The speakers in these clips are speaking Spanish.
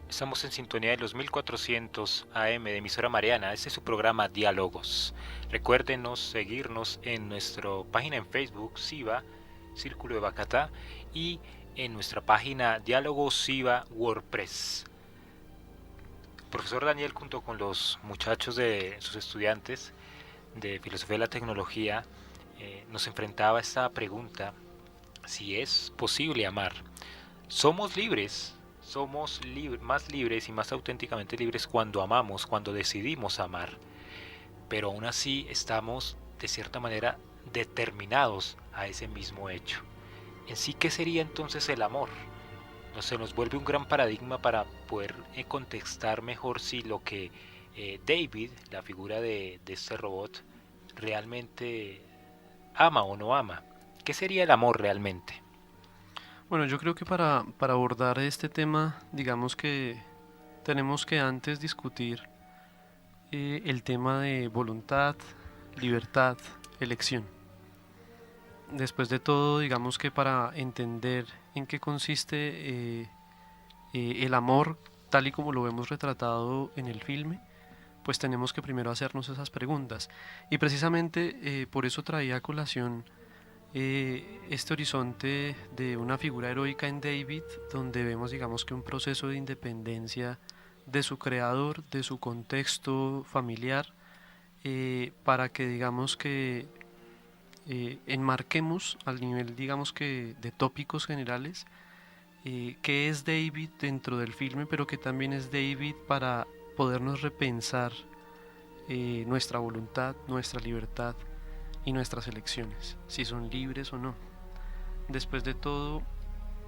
Estamos en sintonía de los 1400 AM de emisora Mariana. Este es su programa Diálogos. Recuérdenos seguirnos en nuestra página en Facebook, SIVA, Círculo de Bacatá, y en nuestra página Diálogos SIVA WordPress. El profesor Daniel, junto con los muchachos de sus estudiantes de Filosofía de la Tecnología, nos enfrentaba a esta pregunta: si es posible amar. Somos libres, más libres y más auténticamente libres cuando amamos, cuando decidimos amar, pero aún así estamos de cierta manera determinados a ese mismo hecho. En sí, ¿qué sería entonces el amor? No se nos vuelve un gran paradigma para poder contestar mejor si lo que David, la figura de este robot, realmente ama o no ama. ¿Qué sería el amor realmente? Bueno, yo creo que para abordar este tema, digamos que tenemos que antes discutir el tema de voluntad, libertad, elección. Después de todo, digamos que para entender en qué consiste el amor, tal y como lo vemos retratado en el filme, pues tenemos que primero hacernos esas preguntas. Y precisamente por eso traía a colación este horizonte de una figura heroica en David, donde vemos, digamos, que un proceso de independencia de su creador, de su contexto familiar, para que, digamos, que enmarquemos al nivel, digamos, que de tópicos generales, qué es David dentro del filme, pero que también es David para podernos repensar nuestra voluntad, nuestra libertad y nuestras elecciones, si son libres o no. Después de todo,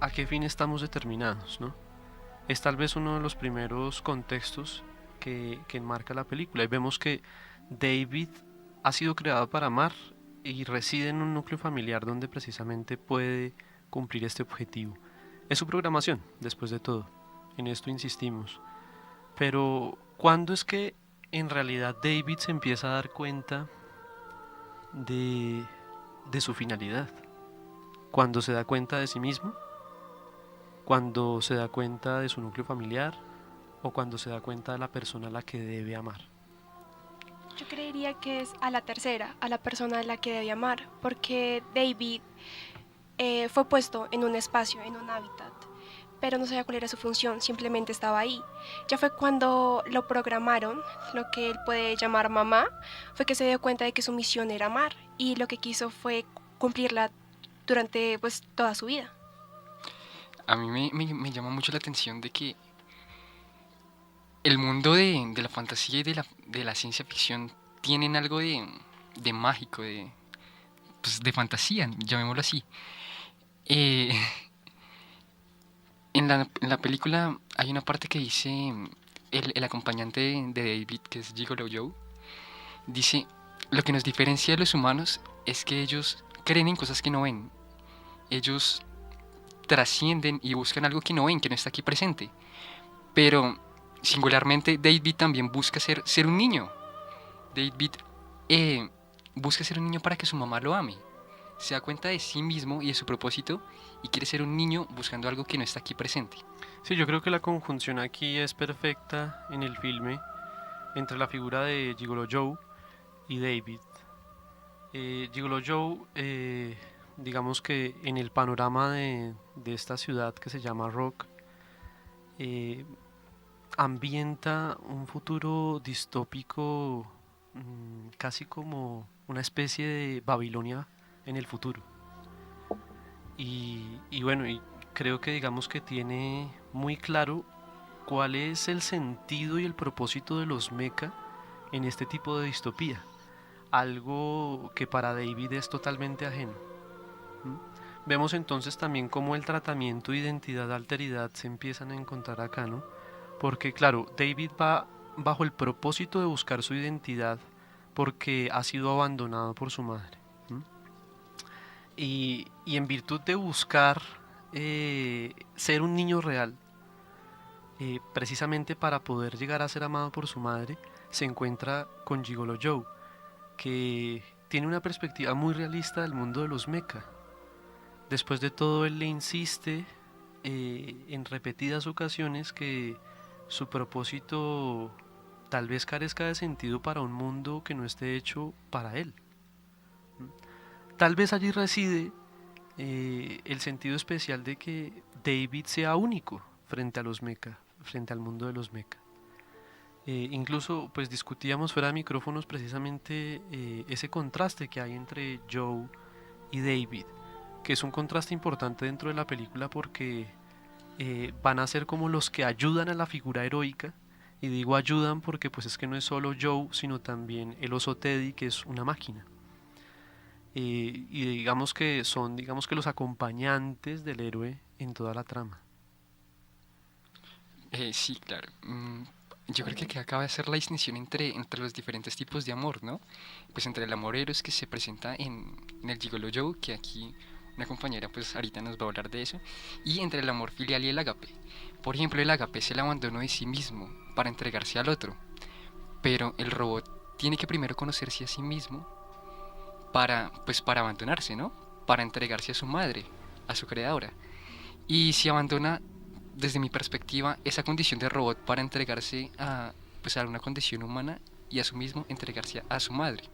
¿a qué fin estamos determinados, no? Es tal vez uno de los primeros contextos que enmarca la película. Y vemos que David ha sido creado para amar y reside en un núcleo familiar donde precisamente puede cumplir este objetivo. Es su programación, después de todo. En esto insistimos. Pero, ¿cuándo es que en realidad David se empieza a dar cuenta de, de su finalidad? ¿Cuando se da cuenta de sí mismo? ¿Cuando se da cuenta de su núcleo familiar? ¿O cuando se da cuenta de la persona a la que debe amar? Yo creería que es a la tercera, a la persona a la que debe amar, porque David fue puesto en un espacio, en un hábitat, pero no sabía cuál era su función, simplemente estaba ahí. Ya fue cuando lo programaron, lo que él puede llamar mamá, fue que se dio cuenta de que su misión era amar y lo que quiso fue cumplirla durante pues toda su vida. A mí me llama mucho la atención de que el mundo de la fantasía y de la ciencia ficción tienen algo de mágico, pues de fantasía, llamémoslo así. Eh, en la película hay una parte que dice el acompañante de David, que es Gigolo Joe, dice, lo que nos diferencia de los humanos es que ellos creen en cosas que no ven. Ellos trascienden y buscan algo que no ven, que no está aquí presente. Pero singularmente David también busca ser un niño. David eh, busca ser un niño para que su mamá lo ame. Se da cuenta de sí mismo y de su propósito y quiere ser un niño buscando algo que no está aquí presente. Sí, yo creo que la conjunción aquí es perfecta en el filme entre la figura de Gigolo Joe y David. Gigolo Joe, digamos que en el panorama de esta ciudad que se llama Rock, eh, ambienta un futuro distópico, casi como una especie de Babilonia en el futuro. Y bueno, y creo que digamos que tiene muy claro cuál es el sentido y el propósito de los mecha en este tipo de distopía. Algo que para David es totalmente ajeno. ¿Mm? Vemos entonces también cómo el tratamiento identidad alteridad se empiezan a encontrar acá, ¿no? Porque claro, David va bajo el propósito de buscar su identidad porque ha sido abandonado por su madre. ¿Mm? Y en virtud de buscar ser un niño real, precisamente para poder llegar a ser amado por su madre, se encuentra con Gigolo Joe, que tiene una perspectiva muy realista del mundo de los mecha. Después de todo, él le insiste en repetidas ocasiones que su propósito tal vez carezca de sentido para un mundo que no esté hecho para él. Tal vez allí reside el sentido especial de que David sea único frente a los mecha, frente al mundo de los mecha. Incluso pues discutíamos fuera de micrófonos precisamente ese contraste que hay entre Joe y David, que es un contraste importante dentro de la película porque van a ser como los que ayudan a la figura heroica, y digo ayudan porque pues es que no es solo Joe, sino también el oso Teddy, que es una máquina. Y digamos que son, digamos que los acompañantes del héroe en toda la trama. Sí, claro. Yo creo que acá acaba de hacer la distinción entre los diferentes tipos de amor, ¿no? Pues entre el amor eros que se presenta en el Gigolo Joe, que aquí una compañera pues ahorita nos va a hablar de eso, y entre el amor filial y el agape. Por ejemplo, el agape es el abandono de sí mismo para entregarse al otro, pero el robot tiene que primero conocerse a sí mismo para abandonarse, ¿no? Para entregarse a su madre, a su creadora. Y si abandona, desde mi perspectiva, esa condición de robot para entregarse a una condición humana y a su mismo entregarse a su madre.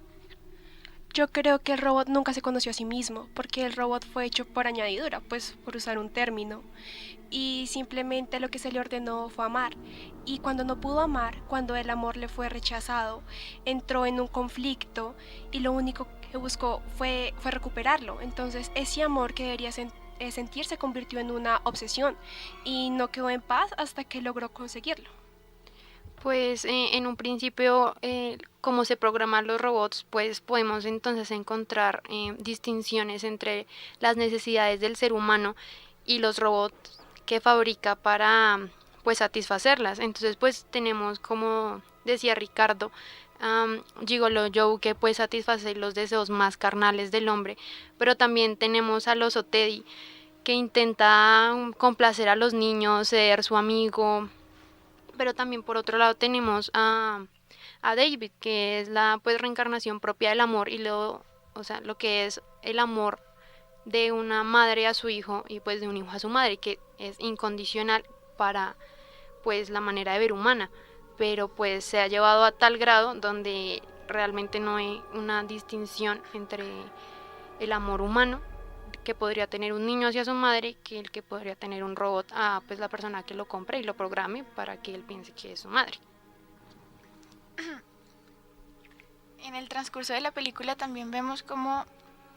Yo creo que el robot nunca se conoció a sí mismo, porque el robot fue hecho por añadidura, pues por usar un término, y simplemente lo que se le ordenó fue amar. Y cuando no pudo amar, cuando el amor le fue rechazado, entró en un conflicto y lo único que buscó fue recuperarlo. Entonces ese amor que debería sentir se convirtió en una obsesión y no quedó en paz hasta que logró conseguirlo. Pues en un principio, como se programan los robots, pues podemos entonces encontrar distinciones entre las necesidades del ser humano y los robots que fabrica para pues satisfacerlas. Entonces pues tenemos, como decía Ricardo, Gigolo Joe, que pues satisface los deseos más carnales del hombre, pero también tenemos al oso Teddy, que intenta complacer a los niños, ser su amigo. Pero también por otro lado tenemos a David, que es la pues reencarnación propia del amor y o sea, lo que es el amor de una madre a su hijo y pues de un hijo a su madre, que es incondicional para pues la manera de ver humana, pero pues se ha llevado a tal grado donde realmente no hay una distinción entre el amor humano que podría tener un niño hacia su madre que el que podría tener un robot a pues la persona que lo compre y lo programe para que él piense que es su madre. En el transcurso de la película también vemos cómo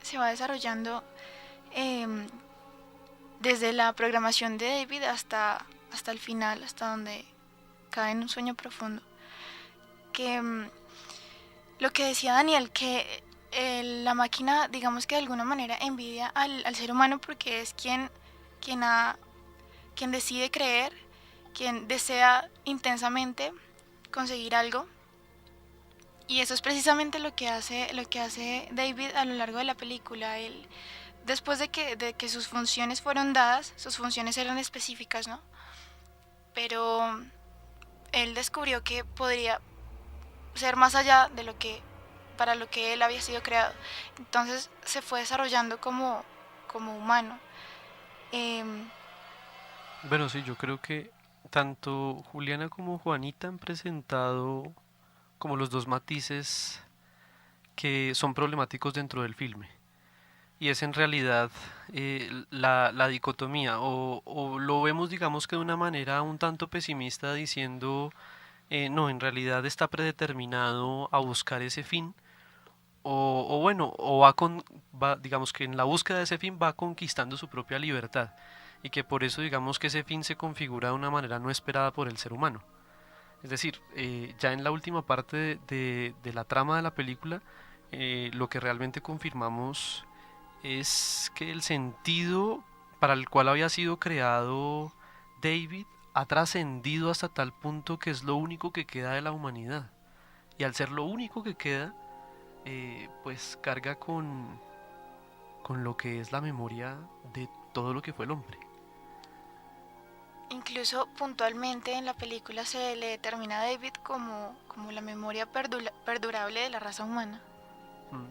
se va desarrollando desde la programación de David hasta el final, hasta donde cae en un sueño profundo. Que lo que decía Daniel, que la máquina, digamos que de alguna manera envidia al ser humano porque es quien decide creer, quien desea intensamente conseguir algo. Y eso es precisamente lo que hace David a lo largo de la película. Él, después de que sus funciones fueron dadas, sus funciones eran específicas, ¿no? Pero él descubrió que podría ser más allá de para lo que él había sido creado. Entonces se fue desarrollando como humano. Bueno, sí, yo creo que tanto Juliana como Juanita han presentado como los dos matices que son problemáticos dentro del filme. Y es en realidad la dicotomía, o lo vemos digamos que de una manera un tanto pesimista diciendo, no, en realidad está predeterminado a buscar ese fin, o bueno, digamos que en la búsqueda de ese fin va conquistando su propia libertad, y que por eso digamos que ese fin se configura de una manera no esperada por el ser humano. Es decir, ya en la última parte de la trama de la película, lo que realmente confirmamos es que el sentido para el cual había sido creado David ha trascendido hasta tal punto que es lo único que queda de la humanidad. Y al ser lo único que queda, pues carga con lo que es la memoria de todo lo que fue el hombre. Incluso puntualmente en la película se le determina a David como la memoria perdurable de la raza humana.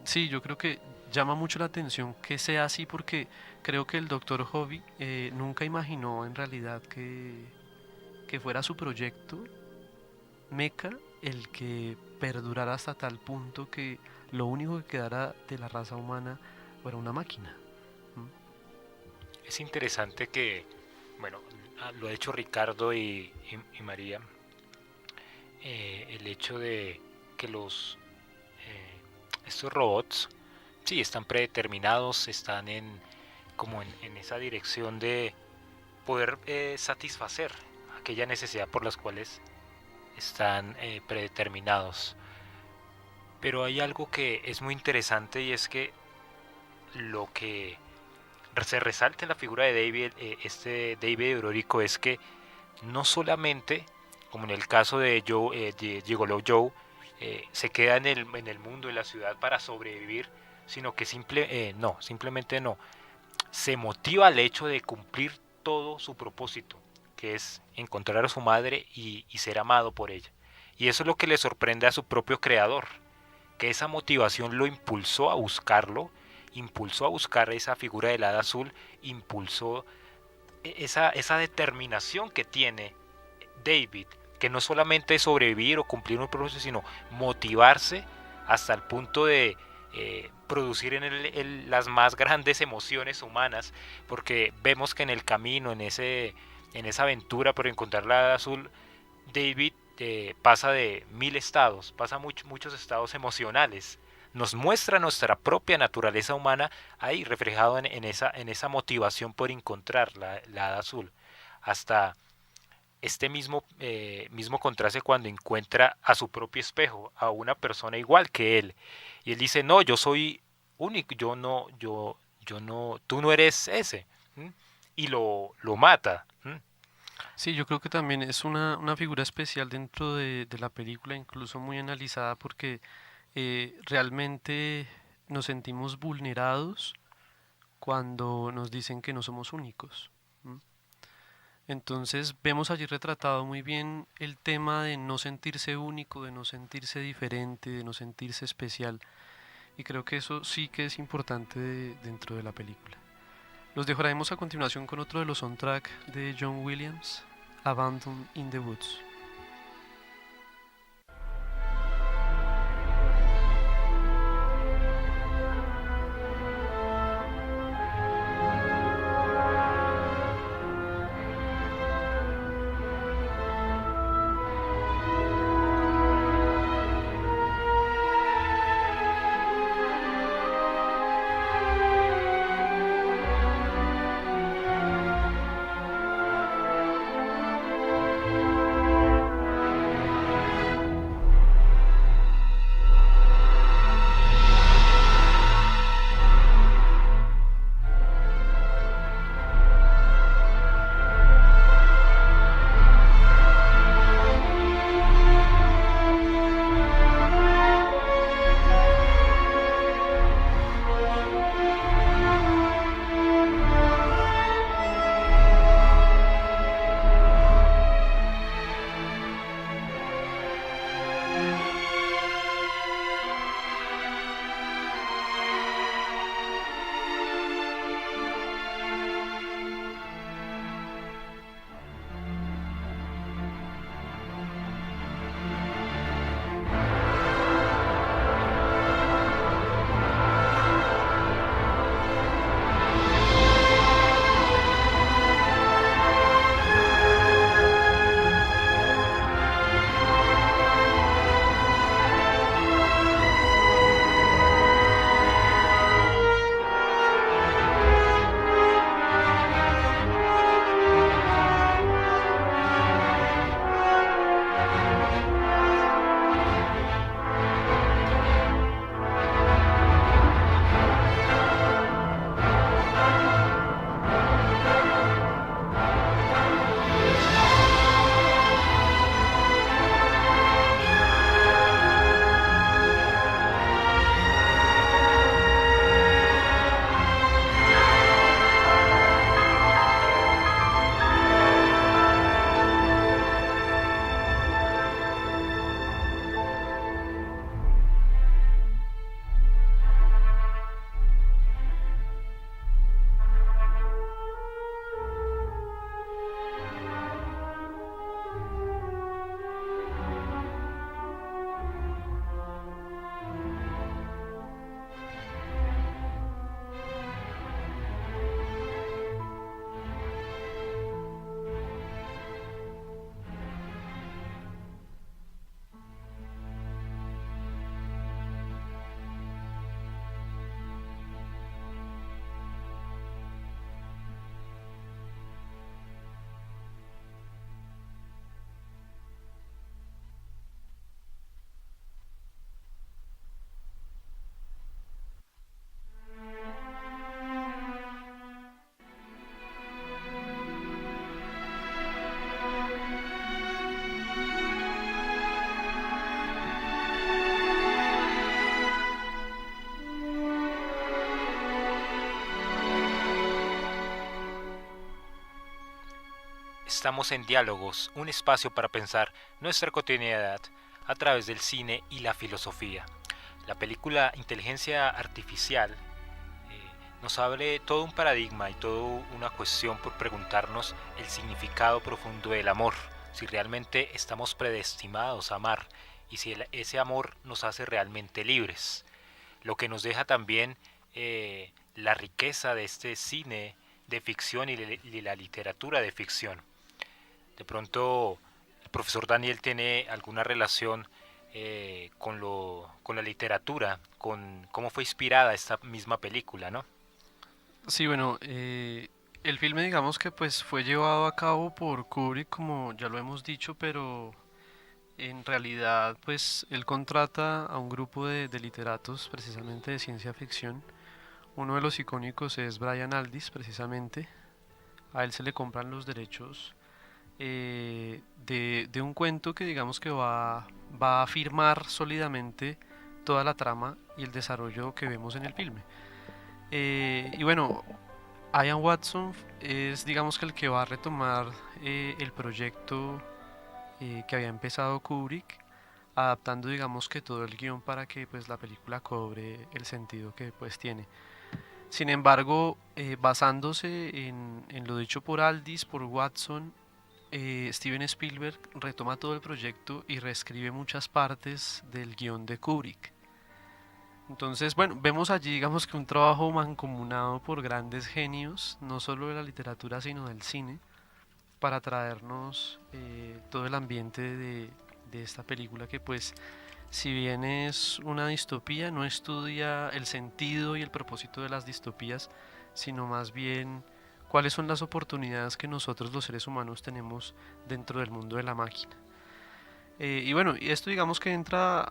Sí, yo creo que llama mucho la atención que sea así porque creo que el doctor Hobby nunca imaginó en realidad que fuera su proyecto mecha el que perdurara hasta tal punto que lo único que quedara de la raza humana fuera una máquina. Es interesante que, bueno, lo ha hecho Ricardo y María, el hecho de que estos robots, sí, están predeterminados, están como en esa dirección de poder satisfacer aquella necesidad por las cuales están predeterminados. Pero hay algo que es muy interesante, y es que lo que se resalta en la figura de David, David Eurorico, es que no solamente, como en el caso de Gigolo Joe, se queda en el mundo, en la ciudad para sobrevivir, sino que simplemente no. Se motiva al hecho de cumplir todo su propósito, que es encontrar a su madre y ser amado por ella. Y eso es lo que le sorprende a su propio creador, que esa motivación lo impulsó a buscarlo, impulsó a buscar esa figura del hada azul, impulsó esa determinación que tiene David, que no solamente es sobrevivir o cumplir un propósito, sino motivarse hasta el punto de producir en él las más grandes emociones humanas, porque vemos que en el camino, en esa aventura por encontrar la hada azul, David pasa de 1000 estados, pasa muchos estados emocionales. Nos muestra nuestra propia naturaleza humana ahí reflejado en esa motivación por encontrar la hada azul. Hasta este mismo contraste cuando encuentra a su propio espejo, a una persona igual que él. Y él dice, no, yo soy único, yo no, tú no eres ese. ¿Mm? Y lo mata. ¿Mm? Sí, yo creo que también es una figura especial dentro de la película, incluso muy analizada porque realmente nos sentimos vulnerados cuando nos dicen que no somos únicos. Entonces vemos allí retratado muy bien el tema de no sentirse único, de no sentirse diferente, de no sentirse especial. Y creo que eso sí que es importante dentro de la película. Los dejaremos a continuación con otro de los soundtrack de John Williams, Abandon in the Woods. Estamos en Diálogos, un espacio para pensar nuestra cotidianidad a través del cine y la filosofía. La película Inteligencia Artificial nos abre todo un paradigma y toda una cuestión por preguntarnos el significado profundo del amor, si realmente estamos predestinados a amar y si ese amor nos hace realmente libres. Lo que nos deja también la riqueza de este cine de ficción y la literatura de ficción. De pronto el profesor Daniel tiene alguna relación con la literatura, con cómo fue inspirada esta misma película, ¿no? Sí, bueno, el filme digamos que pues fue llevado a cabo por Kubrick, como ya lo hemos dicho, pero en realidad pues él contrata a un grupo de literatos precisamente de ciencia ficción. Uno de los icónicos es Brian Aldiss, precisamente. A él se le compran los derechos de un cuento que digamos que va a afirmar sólidamente toda la trama y el desarrollo que vemos en el filme. Y bueno, Ian Watson es digamos que el que va a retomar el proyecto que había empezado Kubrick, adaptando digamos que todo el guión para que pues la película cobre el sentido que pues tiene. Sin embargo, basándose en lo dicho por Aldis, por Watson, Steven Spielberg retoma todo el proyecto y reescribe muchas partes del guión de Kubrick. Entonces, bueno, vemos allí, digamos que un trabajo mancomunado por grandes genios, no solo de la literatura, sino del cine, para traernos todo el ambiente de esta película que pues, si bien es una distopía, no estudia el sentido y el propósito de las distopías, sino más bien cuáles son las oportunidades que nosotros los seres humanos tenemos dentro del mundo de la máquina. Y bueno, y esto digamos que entra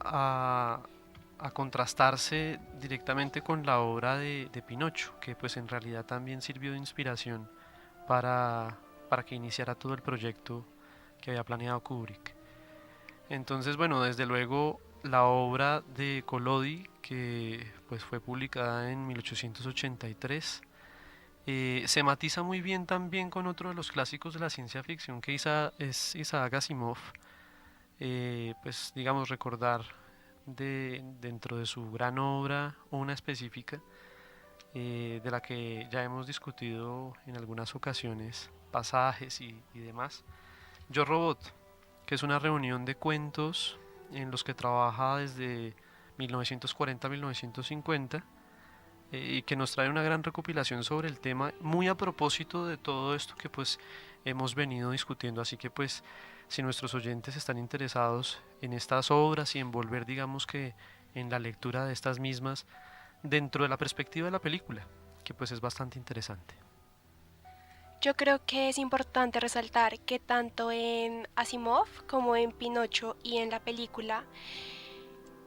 a contrastarse directamente con la obra de Pinocho, que pues en realidad también sirvió de inspiración para que iniciara todo el proyecto que había planeado Kubrick. Entonces, bueno, desde luego la obra de Collodi, que pues fue publicada en 1883, se matiza muy bien también con otro de los clásicos de la ciencia ficción que es Isaac Asimov. Pues digamos recordar dentro de su gran obra una específica de la que ya hemos discutido en algunas ocasiones pasajes y demás. Yo Robot, que es una reunión de cuentos en los que trabaja desde 1940 a 1950 y que nos trae una gran recopilación sobre el tema, muy a propósito de todo esto que pues hemos venido discutiendo. Así que pues si nuestros oyentes están interesados en estas obras y en volver digamos que en la lectura de estas mismas dentro de la perspectiva de la película, que pues es bastante interesante. Yo creo que es importante resaltar que tanto en Asimov como en Pinocho y en la película,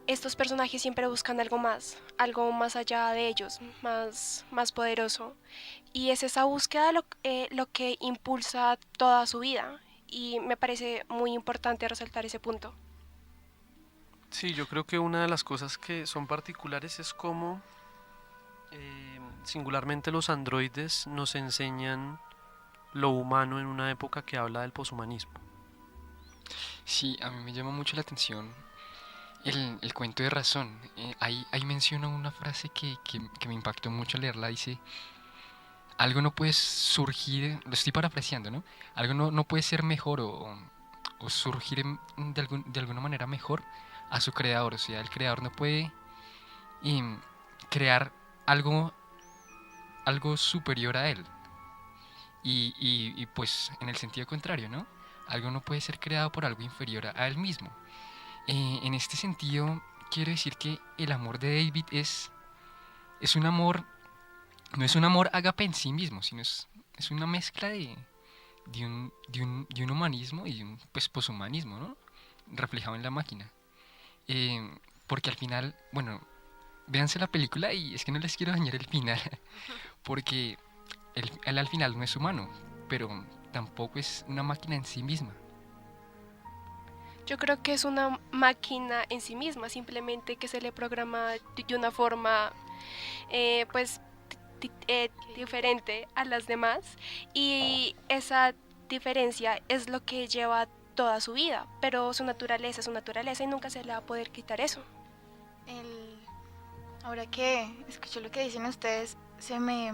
estos personajes siempre buscan algo más allá de ellos, más poderoso. Y es esa búsqueda lo que impulsa toda su vida. Y me parece muy importante resaltar ese punto. Sí, yo creo que una de las cosas que son particulares es cómo singularmente los androides nos enseñan lo humano en una época que habla del poshumanismo. Sí, a mí me llama mucho la atención el cuento de Razón. Ahí menciona una frase que me impactó mucho al leerla. Dice, algo no puede surgir, lo estoy parafraseando, ¿no? Algo no puede ser mejor o surgir de alguna manera mejor a su creador. O sea, el creador no puede crear algo superior a él. Y pues en el sentido contrario, ¿no? Algo no puede ser creado por algo inferior a él mismo. En este sentido, quiero decir que el amor de David es un amor, no es un amor ágape en sí mismo, sino es una mezcla de un humanismo y de un pues, poshumanismo, ¿no? Reflejado en la máquina. Porque al final, bueno, véanse la película y es que no les quiero dañar el final, porque él al final no es humano, pero tampoco es una máquina en sí misma. Yo creo que es una máquina en sí misma, simplemente que se le programa de una forma pues diferente a las demás y esa diferencia es lo que lleva toda su vida, pero su naturaleza es su naturaleza y nunca se le va a poder quitar eso. Ahora que escucho lo que dicen ustedes, se me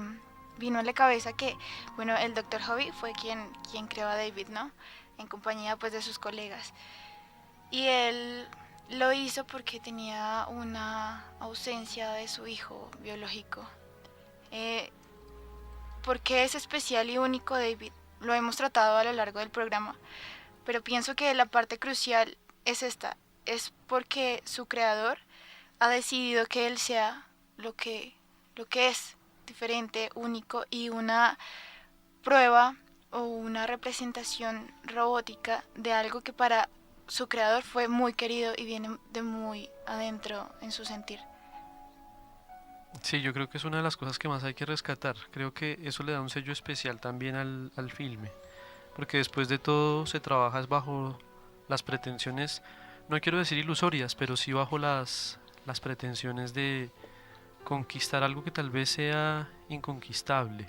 vino a la cabeza que, bueno, el Dr. Hobby fue quien creó a David, ¿no? En compañía pues de sus colegas. Y él lo hizo porque tenía una ausencia de su hijo biológico. ¿Por qué es especial y único David? Lo hemos tratado a lo largo del programa, pero pienso que la parte crucial es esta, es porque su creador ha decidido que él sea lo que es, diferente, único, y una prueba o una representación robótica de algo que para su creador fue muy querido y viene de muy adentro en su sentir. Sí, yo creo que es una de las cosas que más hay que rescatar. Creo que eso le da un sello especial también al filme, porque después de todo se trabaja bajo las pretensiones, no quiero decir ilusorias, pero sí bajo las pretensiones de conquistar algo que tal vez sea inconquistable.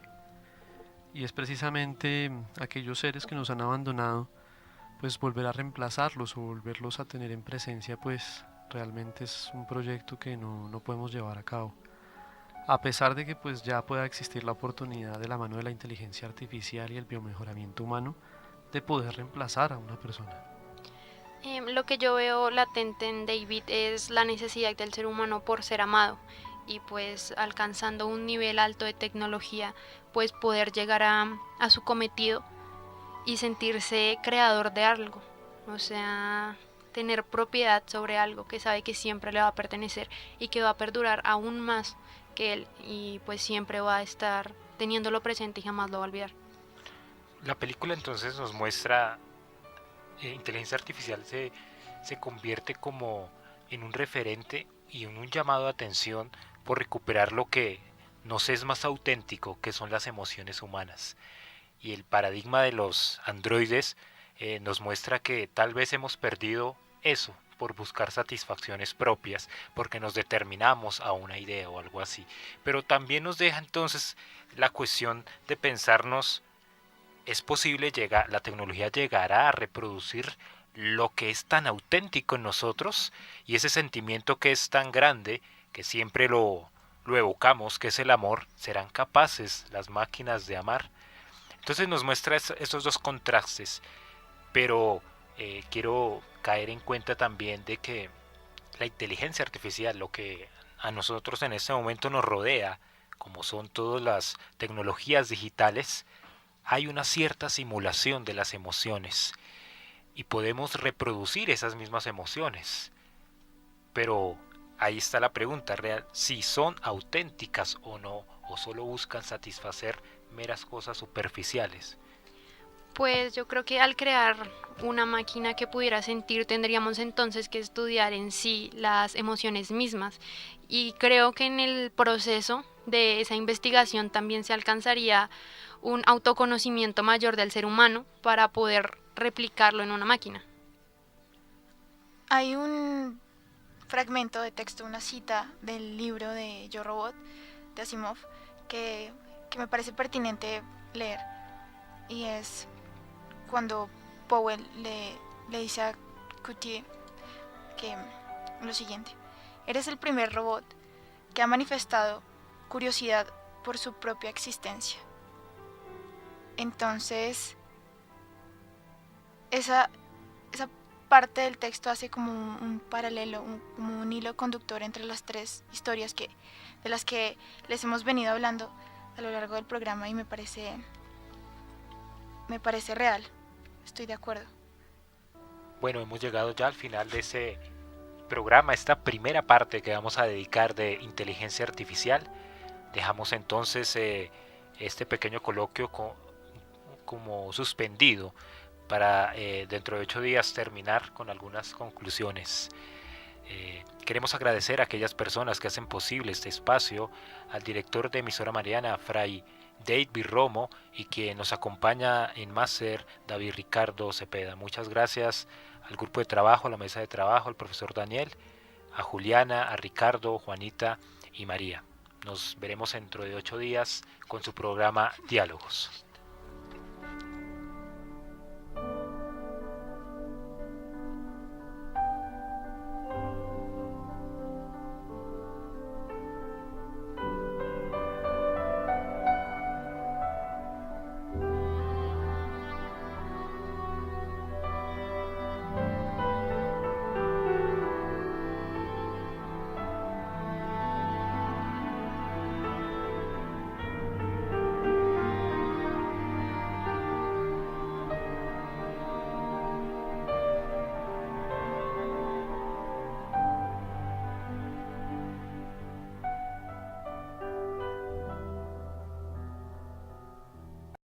Y es precisamente aquellos seres que nos han abandonado, pues volver a reemplazarlos o volverlos a tener en presencia, pues realmente es un proyecto que no podemos llevar a cabo. A pesar de que pues ya pueda existir la oportunidad de la mano de la inteligencia artificial y el biomejoramiento humano de poder reemplazar a una persona. Lo que yo veo latente en David es la necesidad del ser humano por ser amado y pues alcanzando un nivel alto de tecnología, pues poder llegar a su cometido y sentirse creador de algo, o sea, tener propiedad sobre algo que sabe que siempre le va a pertenecer y que va a perdurar aún más que él, y pues siempre va a estar teniéndolo presente y jamás lo va a olvidar. La película entonces nos muestra inteligencia artificial se convierte como en un referente y en un llamado de atención por recuperar lo que nos es más auténtico, que son las emociones humanas. Y el paradigma de los androides nos muestra que tal vez hemos perdido eso por buscar satisfacciones propias, porque nos determinamos a una idea o algo así. Pero también nos deja entonces la cuestión de pensarnos, ¿es posible la tecnología llegará a reproducir lo que es tan auténtico en nosotros? Y ese sentimiento que es tan grande, que siempre lo evocamos, que es el amor, ¿serán capaces las máquinas de amar? Entonces nos muestra esos dos contrastes, pero quiero caer en cuenta también de que la inteligencia artificial, lo que a nosotros en este momento nos rodea, como son todas las tecnologías digitales, hay una cierta simulación de las emociones y podemos reproducir esas mismas emociones. Pero ahí está la pregunta real, si son auténticas o no, o solo buscan satisfacer meras cosas superficiales. Pues yo creo que al crear una máquina que pudiera sentir, tendríamos entonces que estudiar en sí las emociones mismas, y creo que en el proceso de esa investigación también se alcanzaría un autoconocimiento mayor del ser humano para poder replicarlo en una máquina. Hay un fragmento de texto, una cita del libro de Yo Robot de Asimov que me parece pertinente leer, y es cuando Powell le dice a Coutier que lo siguiente: eres el primer robot que ha manifestado curiosidad por su propia existencia. Entonces esa parte del texto hace como un paralelo, como un hilo conductor entre las tres historias de las que les hemos venido hablando a lo largo del programa, y me parece real. Estoy de acuerdo. Bueno, hemos llegado ya al final de ese programa, esta primera parte que vamos a dedicar de inteligencia artificial. Dejamos entonces este pequeño coloquio como suspendido para dentro de 8 días terminar con algunas conclusiones. Queremos agradecer a aquellas personas que hacen posible este espacio, al director de Emisora Mariana, Fray David Romo, y quien nos acompaña en máster, David Ricardo Cepeda. Muchas gracias al grupo de trabajo, a la mesa de trabajo, al profesor Daniel, a Juliana, a Ricardo, Juanita y María. Nos veremos dentro de 8 días con su programa Diálogos.